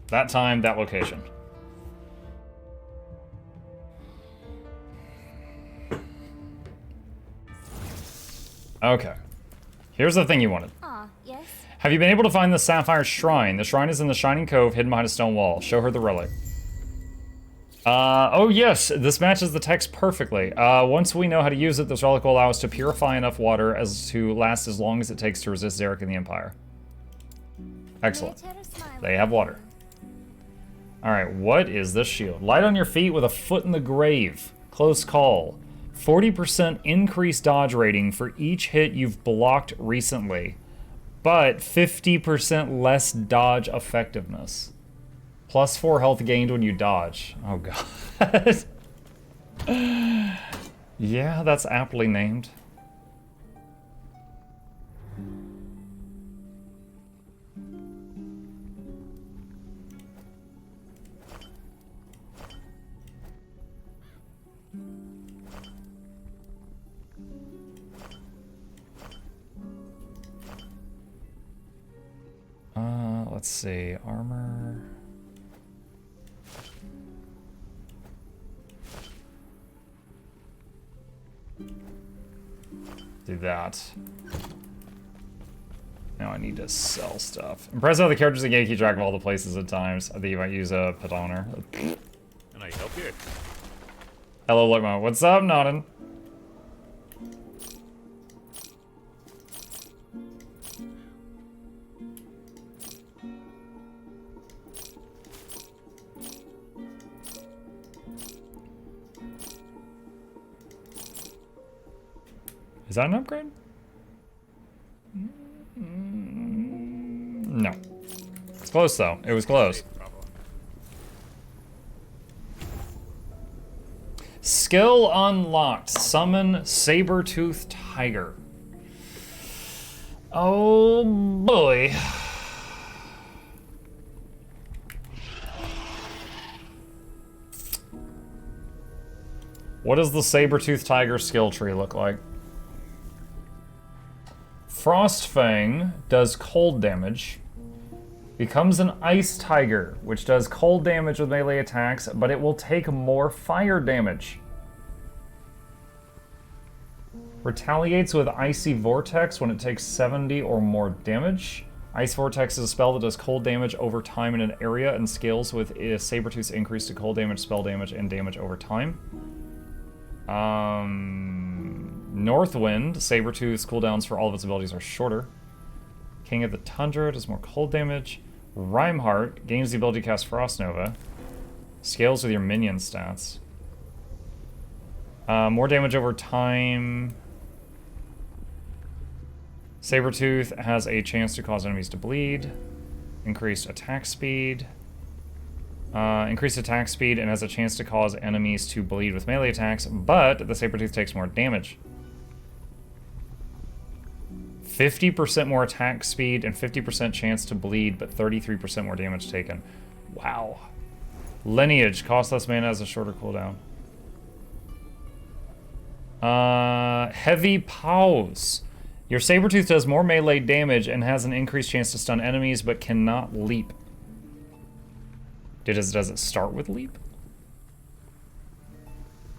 That time, that location. Okay. Here's the thing you wanted. Yes. Have you been able to find the Sapphire Shrine? The shrine is in the Shining Cove, hidden behind a stone wall. Show her the relic. Oh yes, this matches the text perfectly. Once we know how to use it, this relic will allow us to purify enough water as to last as long as it takes to resist Zarek and the Empire. Excellent. They have water. Alright, what is this shield? Light on your feet with a foot in the grave. Close call. 40% increased dodge rating for each hit you've blocked recently, but 50% less dodge effectiveness. Plus 4 health gained when you dodge. Oh god. Yeah, that's aptly named. Let's see, armor. Do that. Now I need to sell stuff. Impressed how the characters in game keep track of all the places at times. I think you might use a Padaner. Can I help you? Hello, Lookmo. What's up, Noddin? Is that an upgrade? No. It's close, though. It was close. Skill unlocked. Summon Saber-Toothed Tiger. Oh, boy. What does the Saber-Toothed Tiger skill tree look like? Frostfang does cold damage. Becomes an Ice Tiger, which does cold damage with melee attacks, but it will take more fire damage. Retaliates with Icy Vortex when it takes 70 or more damage. Ice Vortex is a spell that does cold damage over time in an area and scales with a Sabertooth's increase to cold damage, spell damage, and damage over time. Northwind, Sabertooth's cooldowns for all of its abilities are shorter. King of the Tundra does more cold damage. Rhymeheart gains the ability to cast Frost Nova. Scales with your minion stats. More damage over time. Sabertooth has a chance to cause enemies to bleed. Increased attack speed. Increased attack speed and has a chance to cause enemies to bleed with melee attacks, but the Sabertooth takes more damage. 50% more attack speed and 50% chance to bleed, but 33% more damage taken. Wow. Lineage, cost less mana, has a shorter cooldown. Heavy Paws. Your Sabertooth does more melee damage and has an increased chance to stun enemies, but cannot leap. Does it start with leap?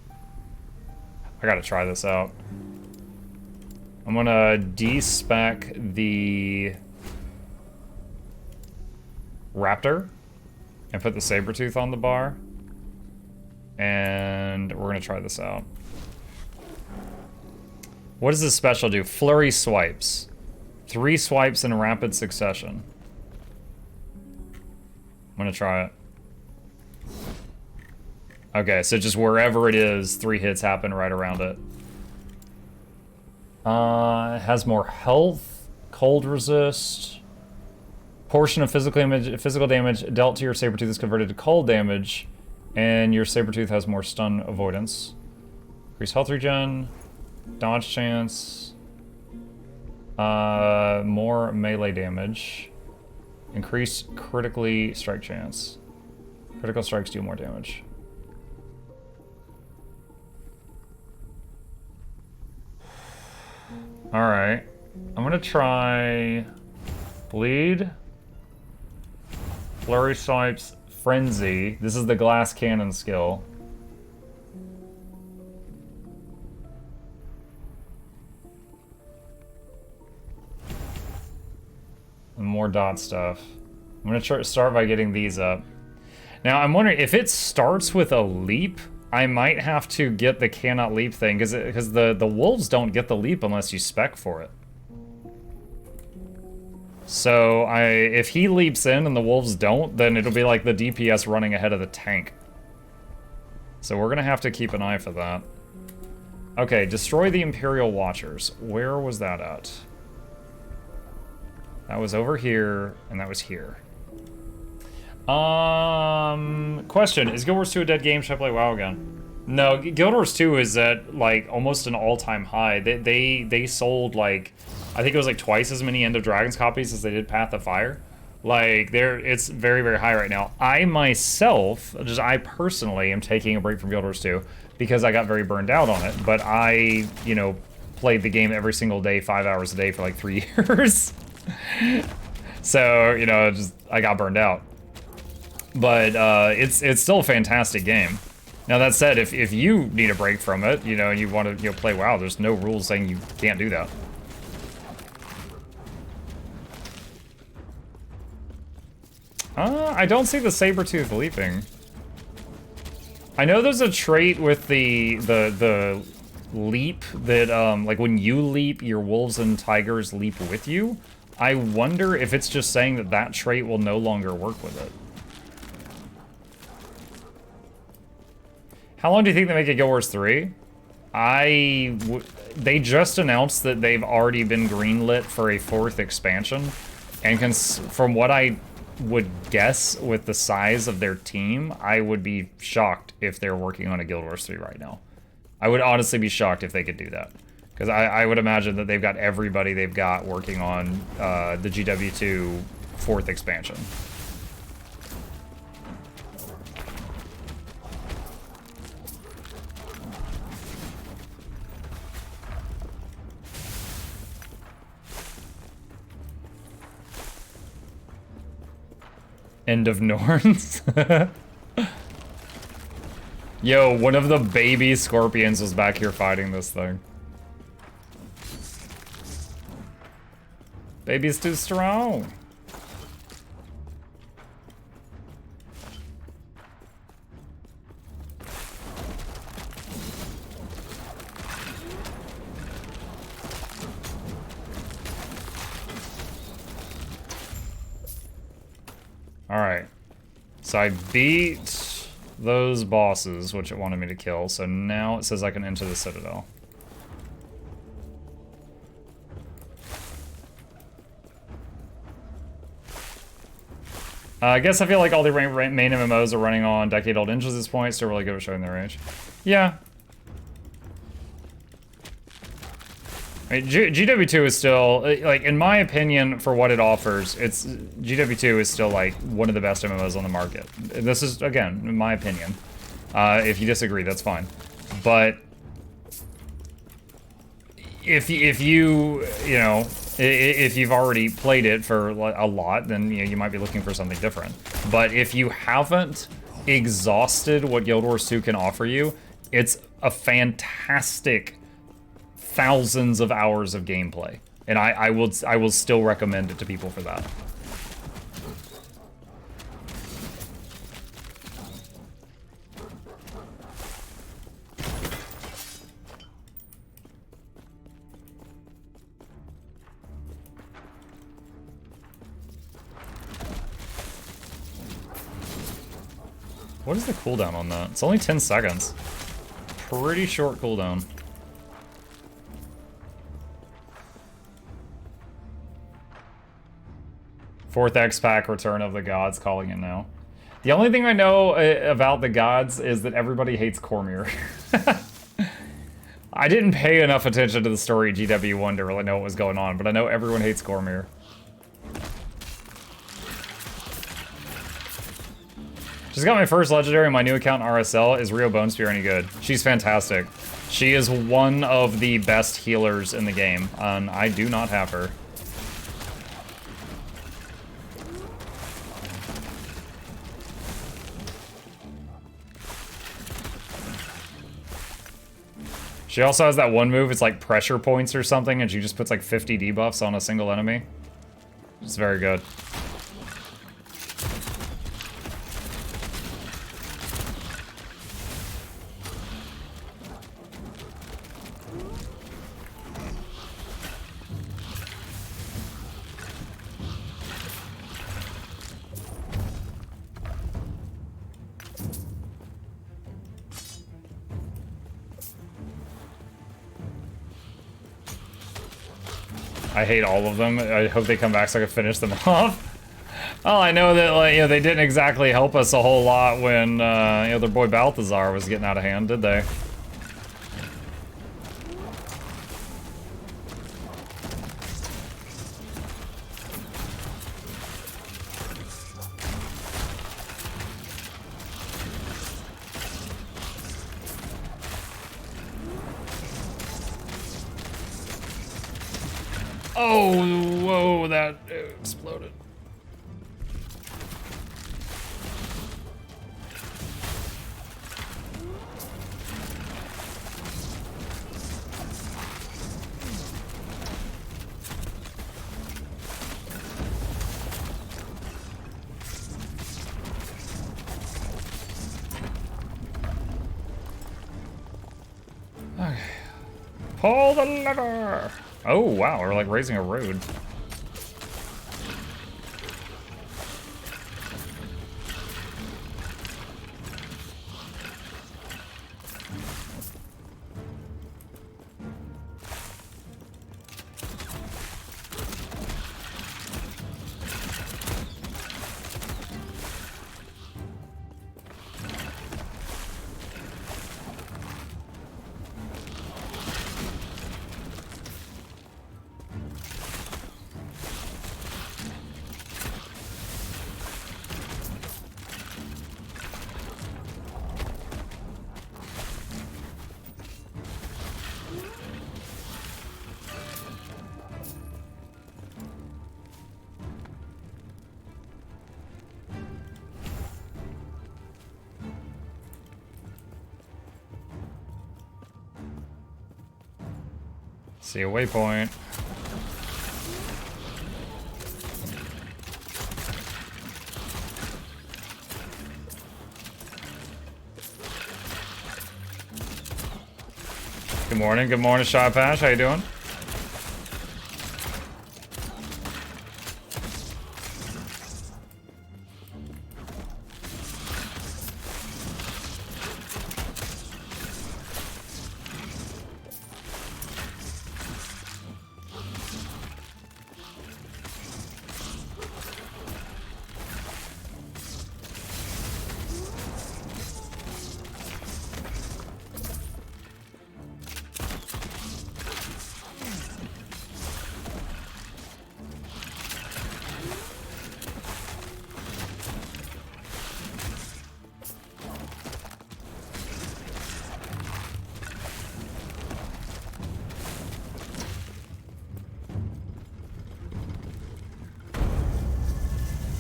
I gotta try this out. I'm gonna de-spec the Raptor and put the Sabertooth on the bar. And we're gonna try this out. What does this special do? Flurry swipes. 3 swipes in rapid succession. I'm gonna try it. Okay, so just wherever it is, 3 hits happen right around it. It has more health, cold resist. Portion of physical damage dealt to your Sabertooth is converted to cold damage, and your Sabertooth has more stun avoidance. Increased health regen, dodge chance, more melee damage, increased critically strike chance. Critical strikes do more damage. Alright. I'm gonna try bleed. Flurry Stripes, Frenzy. This is the glass cannon skill. And more dot stuff. I'm gonna start by getting these up. Now, I'm wondering, if it starts with a leap, I might have to get the cannot leap thing, because the wolves don't get the leap unless you spec for it. So, if he leaps in and the wolves don't, then it'll be like the DPS running ahead of the tank. So we're gonna have to keep an eye for that. Okay, destroy the Imperial Watchers. Where was that at? That was over here, and that was here. Question, is Guild Wars 2 a dead game? Should I play WoW again? No, Guild Wars 2 is at, like, almost an all-time high. They sold, like, I think it was, like, twice as many End of Dragons copies as they did Path of Fire. Like, it's very, very high right now. I personally am taking a break from Guild Wars 2 because I got very burned out on it. But I, you know, played the game every single day, 5 hours a day for, like, 3 years. So, you know, I got burned out. But it's still a fantastic game. Now that said, if you need a break from it, you know, and you want to play WoW, there's no rules saying you can't do that. I don't see the saber-tooth leaping. I know there's a trait with the leap that like when you leap, your wolves and tigers leap with you. I wonder if it's just saying that trait will no longer work with it. How long do you think they make it Guild Wars 3? They just announced that they've already been greenlit for a 4th expansion. And from what I would guess with the size of their team, I would be shocked if they're working on a Guild Wars 3 right now. I would honestly be shocked if they could do that. Because I would imagine that they've got everybody they've got working on the GW2 4th expansion. End of Norns. Yo, one of the baby scorpions was back here fighting this thing. Baby's too strong. Alright. So I beat those bosses, which it wanted me to kill, so now it says I can enter the Citadel. I guess I feel like all the main MMOs are running on decade-old engines at this point, still really good at showing their range. Yeah. I mean, GW2 is still, like, in my opinion, for what it offers, GW2 is still, like, one of the best MMOs on the market. This is, again, in my opinion. If you disagree, that's fine. But if you know, if you've already played it for a lot, then you know, you might be looking for something different. But if you haven't exhausted what Guild Wars 2 can offer you, it's a fantastic thousands of hours of gameplay, and I will still recommend it to people for that. What is the cooldown on that? It's only 10 seconds. Pretty short cooldown. Fourth X-Pack, Return of the Gods, calling it now. The only thing I know about the gods is that everybody hates Cormyr. I didn't pay enough attention to the story of GW1 to really know what was going on, but I know everyone hates Cormyr. Just got my first legendary. My new account in RSL. Is Rio Bonespear any good? She's fantastic. She is one of the best healers in the game, and I do not have her. She also has that one move, it's like pressure points or something, and she just puts like 50 debuffs on a single enemy. It's very good. I hate all of them. I hope they come back so I can finish them off. Oh, I know that, like, you know, they didn't exactly help us a whole lot when, you know, their boy Balthazar was getting out of hand, did they? Oh, whoa, that exploded. Okay. Pull the lever! Oh, wow, we're like raising a road. See a waypoint. Good morning, Shot Pash. How you doing?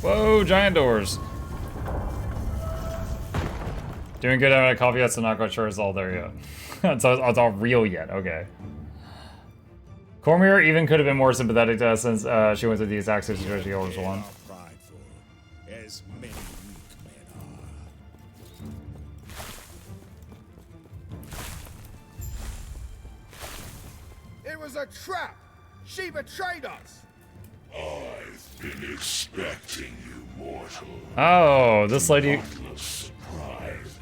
Whoa, giant doors. Doing good at a coffee, that's not quite sure it's all there yet. it's all real yet, okay. Cormier even could have been more sympathetic to us since she went through the exact same situation she always won. As many weak men are. It was a trap! She betrayed us! I've been expecting you, mortal. Oh, this lady. Surprise.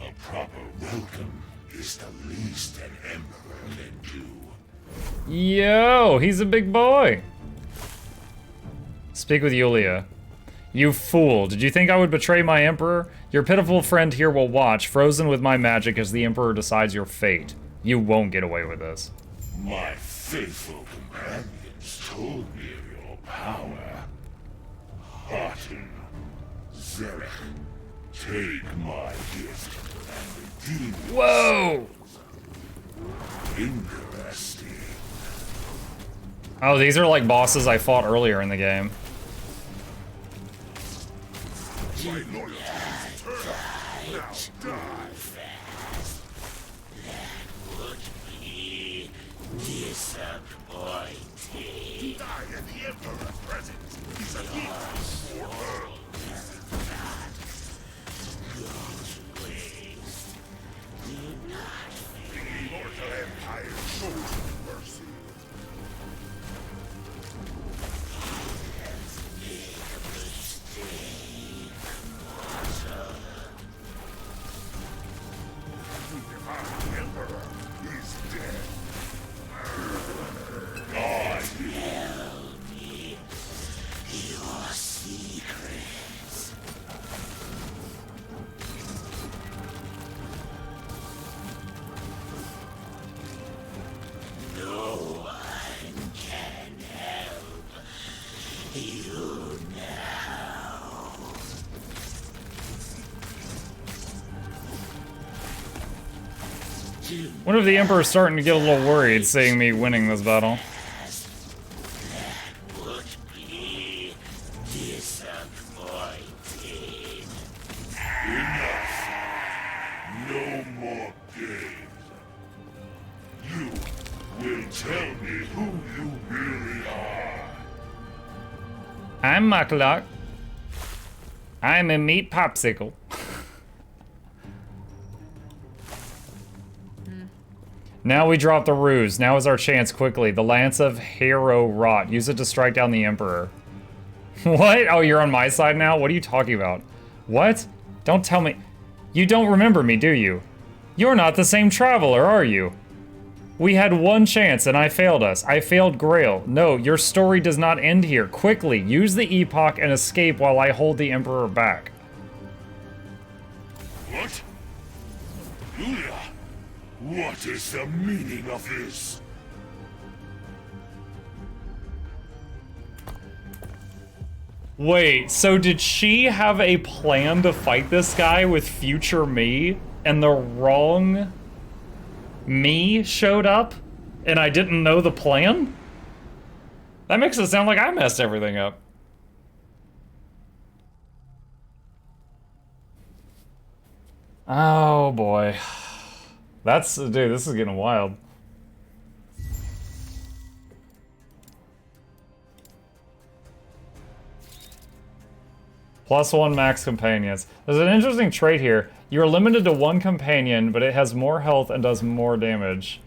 A proper welcome is the least an emperor can do. Yo, he's a big boy. Speak with Yulia. You fool, did you think I would betray my emperor? Your pitiful friend here will watch, frozen with my magic as the emperor decides your fate. You won't get away with this. My faithful companions told me of your power. Harten, Zarek, take my gift and redeem it. Whoa! Interesting. Oh, these are like bosses I fought earlier in the game. My loyalty is eternal. Now die. He died in the Emperor's presence. He's a hero for her. The immortal empire shows you mercy. The Emperor is dead. God help me. Your secrets. No one can help you now. One of the Emperor's starting to get a little worried seeing me winning this battle. Would be disappointed. Enough. No more games. You will tell me who you really are. I'm Mukluk. I'm a meat popsicle. Now we drop the ruse. Now is our chance quickly. The Lance of Harrow Rot. Use it to strike down the Emperor. What? Oh, you're on my side now? What are you talking about? What? Don't tell me. You don't remember me, do you? You're not the same traveler, are you? We had one chance and I failed us. I failed Grail. No, your story does not end here. Quickly, use the Epoch and escape while I hold the Emperor back. What? Julia, what is the meaning of this? Wait, so did she have a plan to fight this guy with future me, and the wrong me showed up, and I didn't know the plan? That makes it sound like I messed everything up. Oh boy. Dude, this is getting wild. +1 max companions. There's an interesting trait here. You're limited to one companion, but it has more health and does more damage.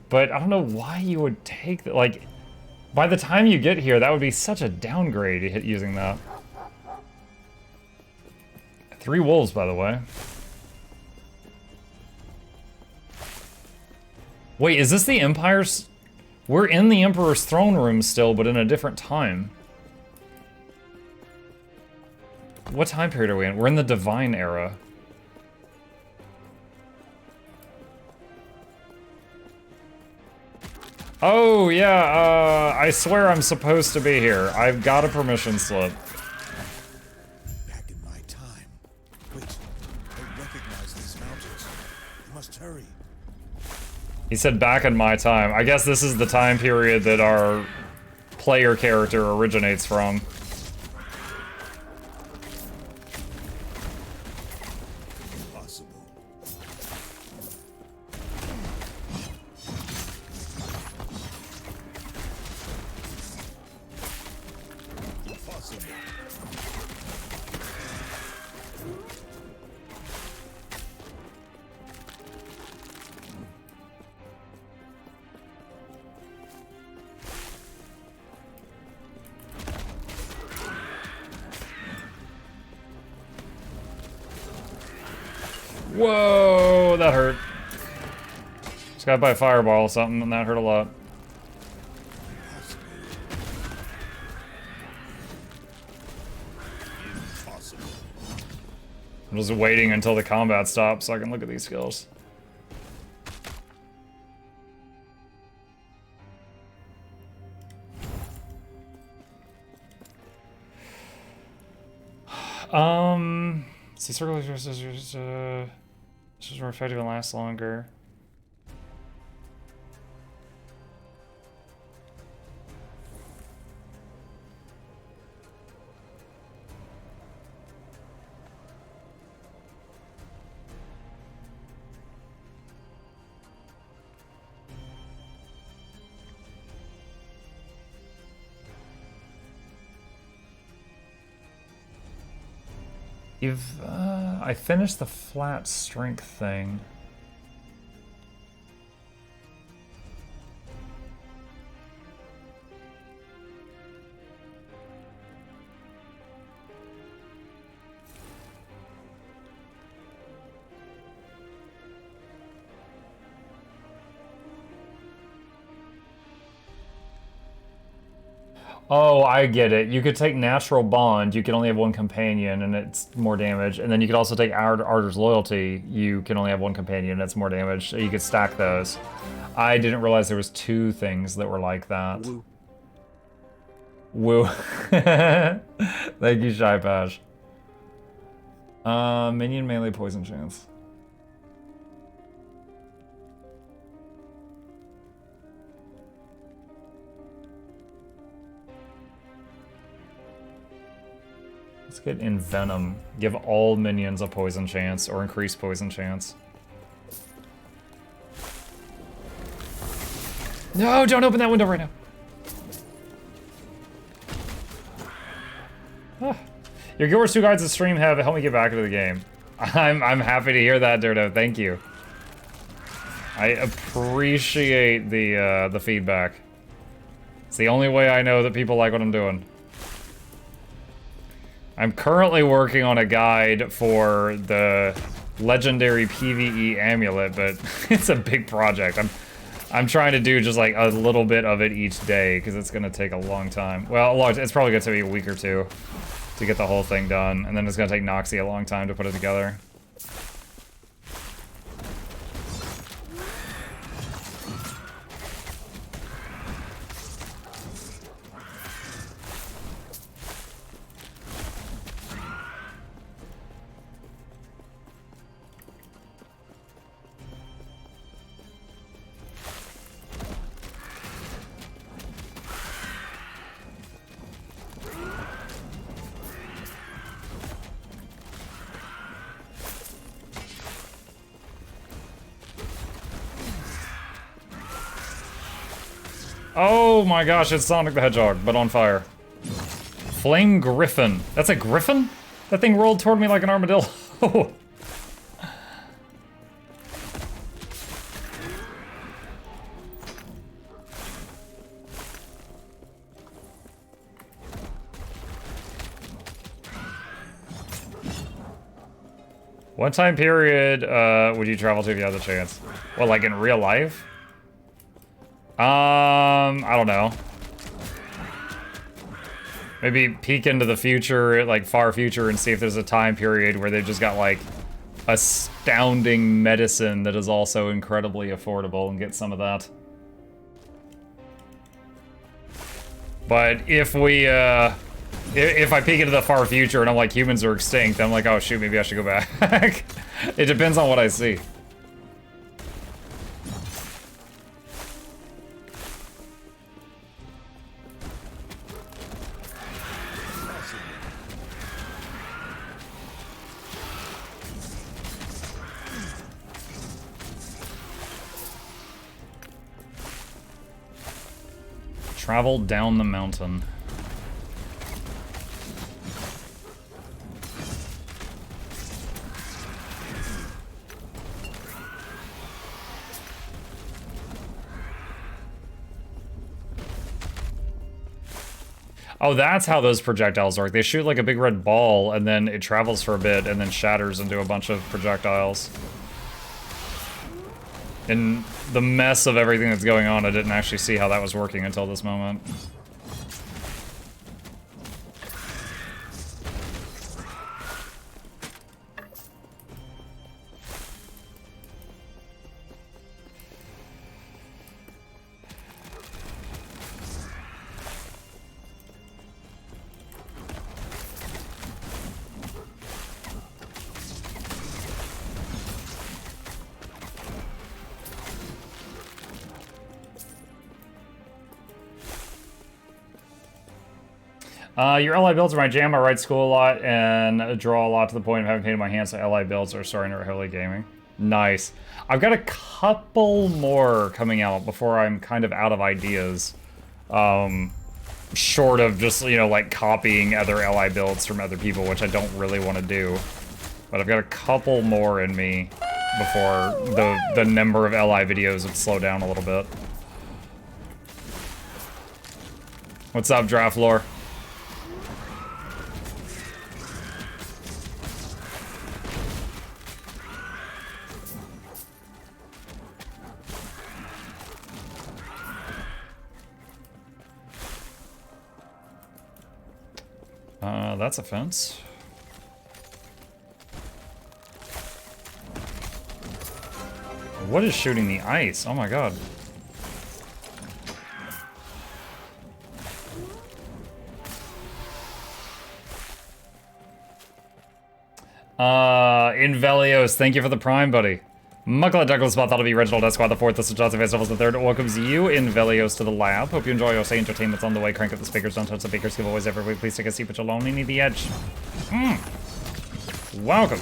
But I don't know why you would take that. Like, by the time you get here, that would be such a downgrade using that. 3 wolves, by the way. Wait, is this the Empire's... We're in the Emperor's throne room still, but in a different time. What time period are we in? We're in the Divine Era. Oh, yeah, I swear I'm supposed to be here. I've got a permission slip. Back in my time. Wait, I recognize these mountains. You must hurry. He said back in my time. I guess this is the time period that our player character originates from. Impossible. Impossible. Whoa, that hurt. Just got by a fireball or something, and that hurt a lot. Impossible. I'm just waiting until the combat stops so I can look at these skills. See, circle this is more effective and lasts longer. If I finished the flat strength thing. Oh, I get it. You could take Natural Bond, you can only have one companion, and it's more damage. And then you could also take Ardor's Loyalty, you can only have one companion, and it's more damage. So you could stack those. I didn't realize there was two things that were like that. Woo. Woo. Thank you, Shy Pash. Minion melee poison chance. Let's get Envenom. Give all minions a poison chance, or increase poison chance. No, don't open that window right now. Ah. Your Guild Wars 2 guides to stream have helped me get back into the game. I'm happy to hear that, Dirto. Thank you. I appreciate the feedback. It's the only way I know that people like what I'm doing. I'm currently working on a guide for the legendary PvE amulet, but it's a big project. I'm trying to do just like a little bit of it each day because it's gonna take a long time. Well, it's probably gonna take me a week or two to get the whole thing done, and then it's gonna take Noxie a long time to put it together. Oh my gosh, it's Sonic the Hedgehog, but on fire. Flame Griffin. That's a griffin? That thing rolled toward me like an armadillo. What time period would you travel to if you had the chance? Well, like in real life? I don't know. Maybe peek into the future, like far future, and see if there's a time period where they've just got like astounding medicine that is also incredibly affordable and get some of that. But if we, if I peek into the far future and I'm like, humans are extinct, I'm like, oh shoot, maybe I should go back. It depends on what I see. Travel down the mountain. Oh, that's how those projectiles work. They shoot like a big red ball, and then it travels for a bit, and then shatters into a bunch of projectiles. In the mess of everything that's going on, I didn't actually see how that was working until this moment. Your LI builds are my jam. I ride school a lot and draw a lot to the point of having pain in my hands, so LI builds are starting to heavily gaming. Nice. I've got a couple more coming out before I'm kind of out of ideas. Short of just, you know, like copying other LI builds from other people, which I don't really want to do. But I've got a couple more in me before the number of LI videos would slow down a little bit. What's up, Draft Lore? That's a fence. What is shooting the ice? Oh my god. Invelios, thank you for the prime, buddy. Mukluk Douglas Bot, that'll be Reginald Esquire the fourth, this is Johnson Festivals the third. Welcomes you, Invelios, to the lab. Hope you enjoy your say entertainment's on the way. Crank up the speakers, don't touch the speakers, give always every week. Please take a seat, but you'll only need the edge. Welcome.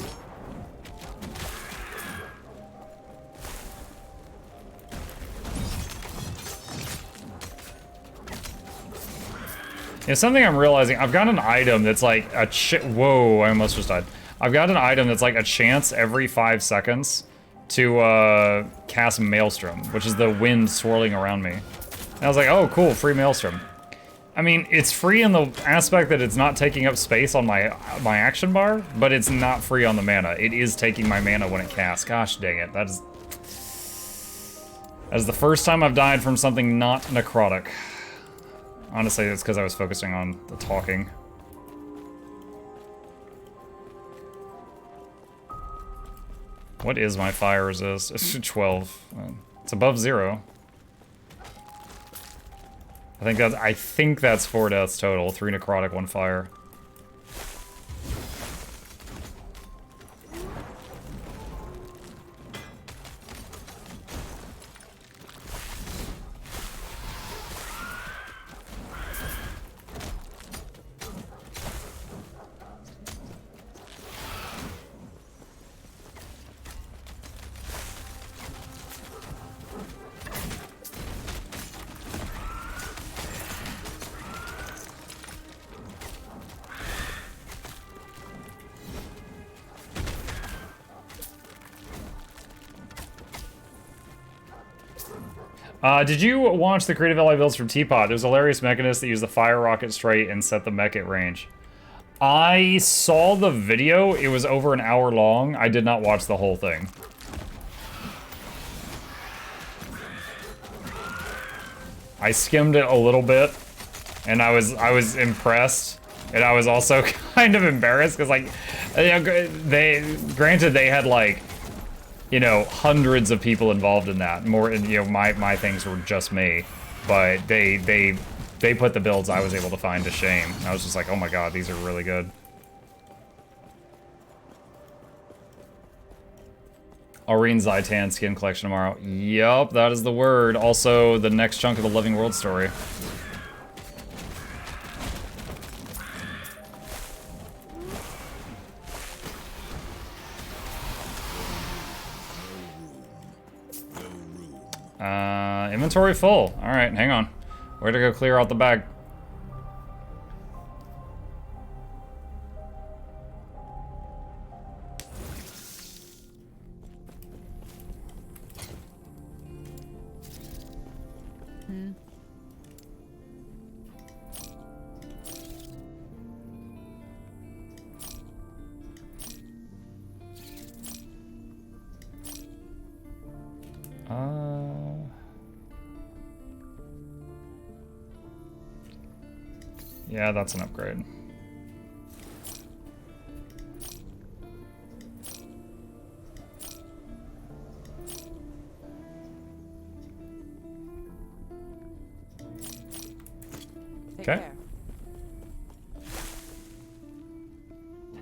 Yeah, something I'm realizing, I've got an item that's like a whoa, I almost just died. I've got an item that's like a chance every 5 seconds to cast Maelstrom, which is the wind swirling around me. And I was like, oh cool, free Maelstrom. I mean, it's free in the aspect that it's not taking up space on my action bar, but it's not free on the mana. It is taking my mana when it casts. Gosh dang it, that is the first time I've died from something not necrotic. Honestly, it's because I was focusing on the talking. What is my fire resist? It's 12. It's above 0. I think that's 4 deaths total. 3 necrotic, 1 fire. Did you watch the creative LI builds from Teapot? There's a hilarious mechanist that used the fire rocket straight and set the mech at range. I saw the video. It was over an hour long. I did not watch the whole thing. I skimmed it a little bit, and I was impressed, and I was also kind of embarrassed because, like, granted they had like, you know, hundreds of people involved in that. More, you know, my things were just me, but they put the builds I was able to find to shame. I was just like, oh my god, these are really good. Aurene Zaitan skin collection tomorrow. Yup, that is the word. Also, the next chunk of the Living World story. Inventory full. All right, hang on. Where to go clear out the bag? Yeah, that's an upgrade. Okay.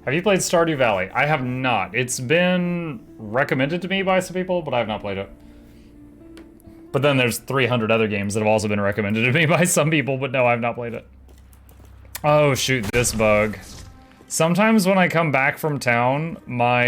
Have you played Stardew Valley? I have not. It's been recommended to me by some people, but I have not played it. But then there's 300 other games that have also been recommended to me by some people, but no, I have not played it. Oh shoot, this bug. Sometimes when I come back from town, my